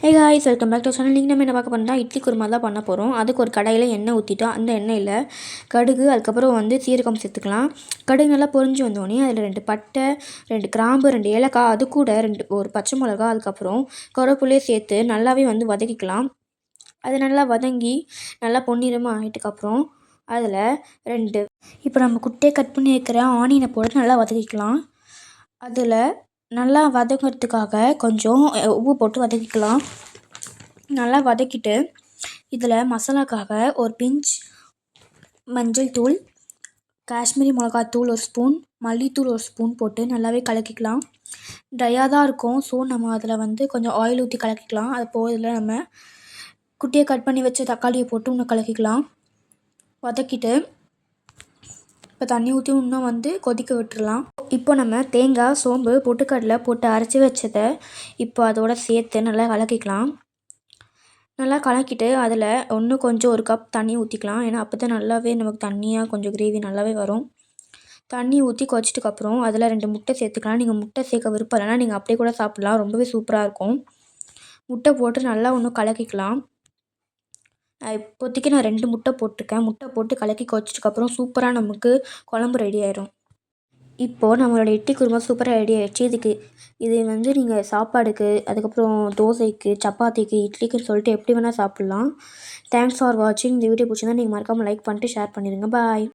Hey guys, welcome back to channel. நீங்கள் நம்ம என்ன பார்க்க போகிறோம்னா இட்லி குருமா தான் பண்ண போகிறோம். அதுக்கு ஒரு கடாயில் எண்ணெய் ஊற்றிட்டு அந்த எண்ணெயில் கடுகு, அதுக்கப்புறம் சீரகம் சேர்த்துக்கலாம். கடுகு நல்லா பொரிஞ்சு வந்தோடனே அதில் 2 பட்டை, 2 கிராம்பு, 2 ஏலக்காய், அது கூட ஒரு பச்சை மிளகா, அதுக்கப்புறம் கருவேப்பிலையை சேர்த்து நல்லாவே வதக்கிக்கலாம். அது நல்லா வதங்கி நல்லா பொன்னிறமாக ஆகிட்டுக்கப்புறம் அதில் 2 இப்போ நம்ம குட்டையை கட் பண்ணி வைக்கிற ஆனியனை போட்டு நல்லா வதக்கிக்கலாம். அதில் நல்லா வதங்கிறதுக்காக கொஞ்சம் உப்பு போட்டு வதக்கிக்கலாம். நல்லா வதக்கிட்டு இதில் மசாலாக்காக ஒரு பிஞ்ச் மஞ்சள் தூள், காஷ்மீரி மிளகாத்தூள் 1 ஸ்பூன், மல்லித்தூள் 1 ஸ்பூன் போட்டு நல்லாவே கலக்கிக்கலாம். ட்ரையாக தான் இருக்கும், ஸோ நம்ம அதில் கொஞ்சம் ஆயில் ஊற்றி கலக்கிக்கலாம். அது போக இதில் நம்ம குட்டியை கட் பண்ணி வச்ச தக்காளியை போட்டு இன்னும் கலக்கிக்கலாம். வதக்கிட்டு இப்போ தண்ணி ஊற்றி இன்னும் கொதிக்க விட்டுடலாம். இப்போ நம்ம தேங்காய், சோம்பு, பொட்டுக்கடலை போட்டு அரைச்சி வச்சதை இப்போ அதோட சேர்த்து நல்லா கலக்கிக்கலாம். நல்லா கலக்கிட்டு அதில் இன்னும் கொஞ்சம் 1 கப் தண்ணி ஊற்றிக்கலாம். ஏன்னா அப்போ தான் நல்லாவே நமக்கு தண்ணியாக கொஞ்சம் கிரேவி நல்லாவே வரும். தண்ணி ஊற்றி கொதிச்சிட்டுக்கப்புறம் அதில் 2 முட்டை சேர்த்துக்கலாம். நீங்கள் முட்டை சேர்க்க விருப்பம் இல்லைன்னா நீங்கள் அப்படியே கூட சாப்பிட்லாம், ரொம்பவே சூப்பராக இருக்கும். முட்டை போட்டு நல்லா இன்னும் கலக்கிக்கலாம். இப்போதைக்கு நான் 2 முட்டை போட்டிருக்கேன். முட்டை போட்டு கலக்கி கொதிச்சிட்டுக்கப்புறம் சூப்பராக நமக்கு குழம்பு ரெடி ஆயிடும். இப்போது நம்மளோட இட்லி குருமா சூப்பராக ரெடி ஆகிடுச்சு. இது நீங்கள் சாப்பாடுக்கு, அதுக்கப்புறம் தோசைக்கு, சப்பாத்திக்கு, இட்லிக்குன்னு சொல்லிட்டு எப்படி வேணால் சாப்பிட்லாம். தேங்க்ஸ் ஃபார் வாட்சிங். இந்த வீடியோ பிடிச்சிருந்தா நீங்கள் மறக்காமல் லைக் பண்ணிட்டு ஷேர் பண்ணிடுங்க. பாய்.